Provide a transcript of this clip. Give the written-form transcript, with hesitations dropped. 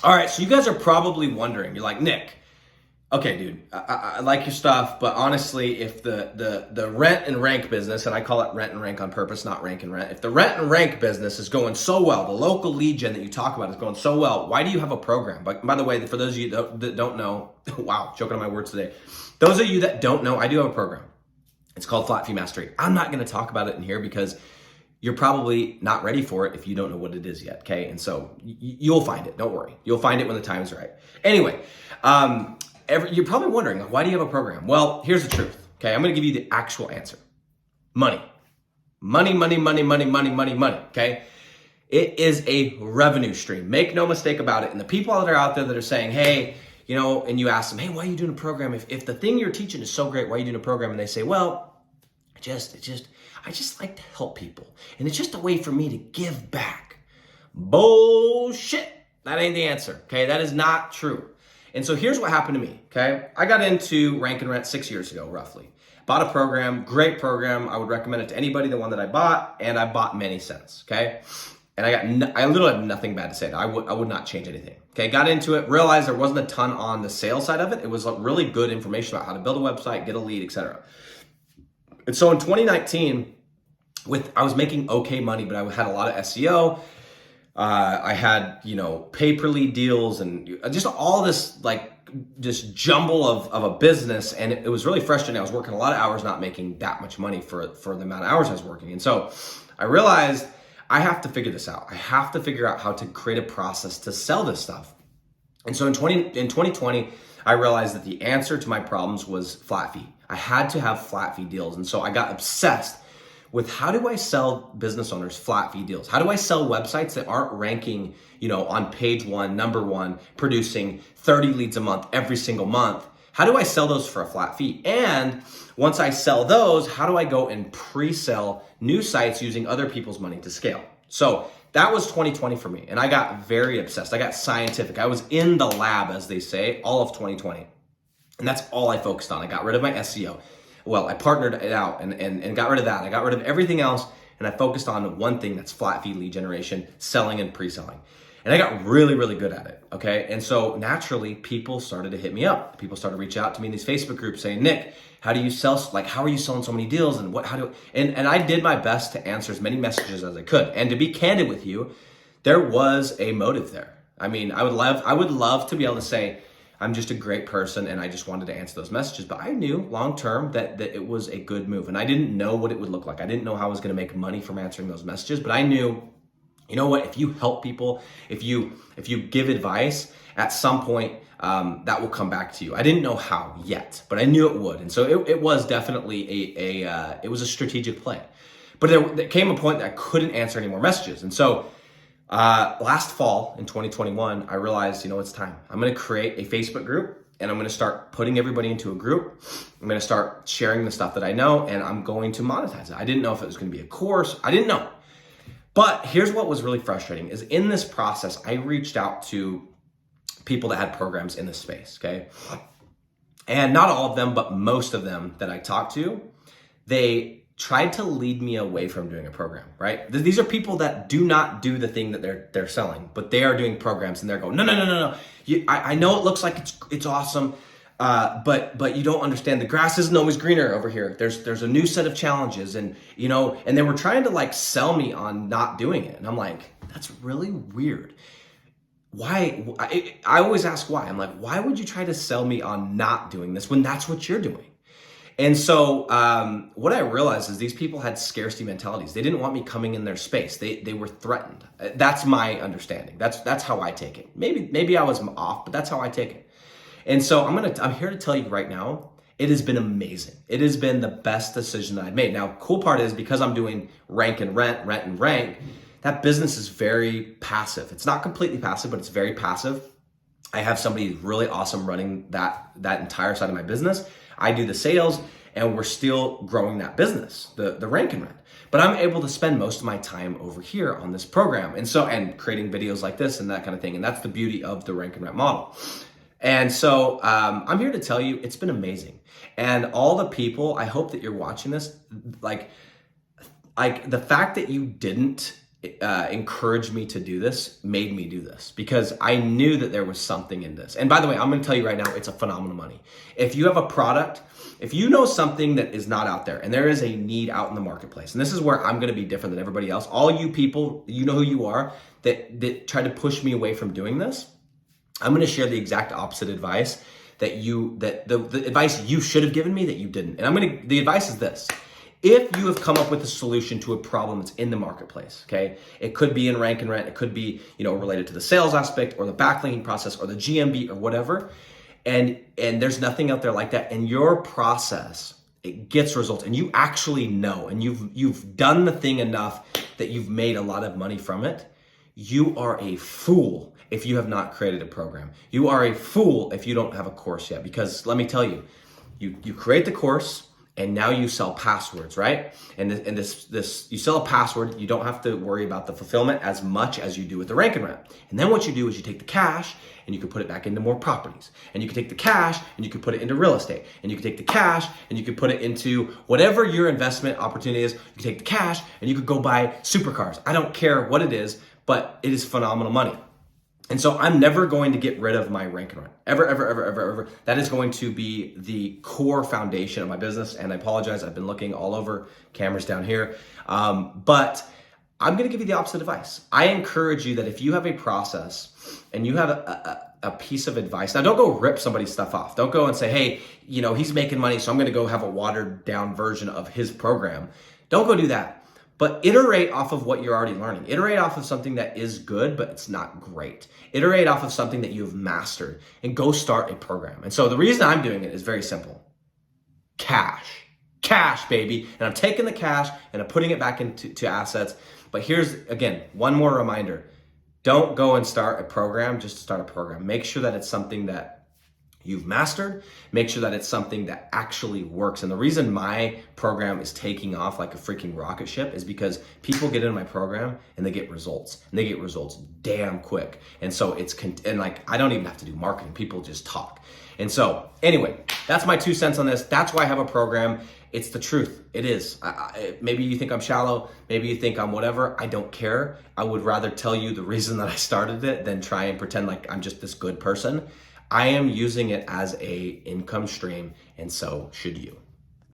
All right, so you guys are probably wondering, you're like, Nick, okay, dude, I like your stuff, but honestly, if the rent and rank business, and I call it rent and rank on purpose, not rank and rent, if the rent and rank business is going so well, the local lead gen that you talk about is going so well, why do you have a program? But by the way, for those of you that don't know, wow, choking on my words today. Those of you that don't know, I do have a program. It's called Flat Fee Mastery. I'm not going to talk about it in here because you're probably not ready for it if you don't know what it is yet, okay? And so you'll find it, don't worry. You'll find it when the time is right. Anyway, you're probably wondering, like, why do you have a program? Well, here's the truth, okay? I'm gonna give you the actual answer. Money. Money, money, money, money, money, money, money, okay? It is a revenue stream. Make no mistake about it. And the people that are out there that are saying, hey, and you ask them, hey, why are you doing a program? If the thing you're teaching is so great, why are you doing a program? And they say, well, I just like to help people. And it's just a way for me to give back. Bullshit. That ain't the answer, okay? That is not true. And so here's what happened to me, okay? I got into Rank and Rent 6 years ago, roughly. Bought a program, great program. I would recommend it to anybody, the one that I bought, and I bought many cents, okay? And I literally have nothing bad to say. I would not change anything, okay? Got into it, realized there wasn't a ton on the sales side of it. It was really good information about how to build a website, get a lead, etc. And so in 2019, I was making okay money, but I had a lot of SEO. I had, pay per lead deals and just all this just jumble of a business. And it was really frustrating. I was working a lot of hours, not making that much money for the amount of hours I was working. And so I realized I have to figure this out. I have to figure out how to create a process to sell this stuff. And so in 2020, I realized that the answer to my problems was flat fee. I had to have flat fee deals. And so I got obsessed with how do I sell business owners flat fee deals? How do I sell websites that aren't ranking, on page one, number one, producing 30 leads a month every single month? How do I sell those for a flat fee? And once I sell those, how do I go and pre-sell new sites using other people's money to scale? So that was 2020 for me. And I got very obsessed. I got scientific. I was in the lab, as they say, all of 2020. And that's all I focused on. I got rid of my SEO. Well, I partnered it out and got rid of that. I got rid of everything else and I focused on one thing, that's flat fee lead generation, selling and pre-selling. And I got really, really good at it, okay? And so naturally, people started to hit me up. People started to reach out to me in these Facebook groups saying, Nick, how do you sell, how are you selling so many deals? And and I did my best to answer as many messages as I could. And to be candid with you, there was a motive there. I mean, I would love to be able to say, I'm just a great person and I just wanted to answer those messages. But I knew long term that it was a good move. And I didn't know what it would look like. I didn't know how I was going to make money from answering those messages. But I knew, you know what, if you help people, if you give advice, at some point that will come back to you. I didn't know how yet, but I knew it would. And so it was definitely it was a strategic play. But there came a point that I couldn't answer any more messages. And so last fall in 2021, I realized, it's time. I'm going to create a Facebook group and I'm going to start putting everybody into a group. I'm going to start sharing the stuff that I know and I'm going to monetize it. I didn't know if it was going to be a course. I didn't know. But here's what was really frustrating is in this process, I reached out to people that had programs in this space, okay? And not all of them, but most of them that I talked to, they tried to lead me away from doing a program, right? These are people that do not do the thing that they're selling, but they are doing programs and they're going, no. I know it looks like it's awesome, but you don't understand. The grass isn't always greener over here. There's a new set of challenges and they were trying to sell me on not doing it. And I'm like, that's really weird. Why? I always ask why. I'm like, why would you try to sell me on not doing this when that's what you're doing? And so what I realized is these people had scarcity mentalities. They didn't want me coming in their space. They were threatened. That's my understanding. That's how I take it. Maybe I was off, but that's how I take it. And so I'm here to tell you right now, it has been amazing. It has been the best decision that I've made. Now, cool part is because I'm doing rank and rent and rank, that business is very passive. It's not completely passive, but it's very passive. I have somebody really awesome running that entire side of my business. I do the sales and we're still growing that business, the rank and rent. But I'm able to spend most of my time over here on this program and creating videos like this and that kind of thing. And that's the beauty of the rank and rent model. And so I'm here to tell you it's been amazing. And all the people, I hope that you're watching this, like the fact that you didn't encouraged me to do this, made me do this, because I knew that there was something in this. And by the way, I'm going to tell you right now, it's a phenomenal money. If you have a product, if you know something that is not out there and there is a need out in the marketplace, and this is where I'm going to be different than everybody else, all you people, you know who you are, that try to push me away from doing this, I'm going to share the exact opposite advice that the advice you should have given me that you didn't. And the advice is this. If you have come up with a solution to a problem that's in the marketplace, okay, it could be in Rank and Rent, it could be, related to the sales aspect or the backlinking process or the GMB or whatever, and there's nothing out there like that, and your process, it gets results, and you actually know, and you've done the thing enough that you've made a lot of money from it, you are a fool if you have not created a program. You are a fool if you don't have a course yet, because let me tell you, you create the course, and now you sell passwords, right? And this you sell a password, you don't have to worry about the fulfillment as much as you do with the Rank and Rent. And then what you do is you take the cash and you can put it back into more properties. And you can take the cash and you can put it into real estate. And you can take the cash and you can put it into whatever your investment opportunity is. You can take the cash and you could go buy supercars. I don't care what it is, but it is phenomenal money. And so I'm never going to get rid of my Rank and Rent. Ever, ever, ever, ever, ever. That is going to be the core foundation of my business. And I apologize, I've been looking all over, cameras down here. But I'm going to give you the opposite advice. I encourage you that if you have a process and you have a piece of advice, now don't go rip somebody's stuff off. Don't go and say, hey, he's making money, so I'm going to go have a watered down version of his program. Don't go do that. But iterate off of what you're already learning. Iterate off of something that is good, but it's not great. Iterate off of something that you've mastered and go start a program. And so the reason I'm doing it is very simple. Cash, baby. And I'm taking the cash and I'm putting it back into assets. But here's, again, one more reminder. Don't go and start a program just to start a program. Make sure that it's something that you've mastered. Make sure that it's something that actually works. And the reason my program is taking off like a freaking rocket ship is because people get into my program and they get results, and they get results damn quick. And so I don't even have to do marketing. People just talk. And so anyway, that's my 2 cents on this. That's why I have a program. It's the truth. It is. Maybe you think I'm shallow. Maybe you think I'm whatever. I don't care. I would rather tell you the reason that I started it than try and pretend like I'm just this good person. I am using it as a income stream, and so should you.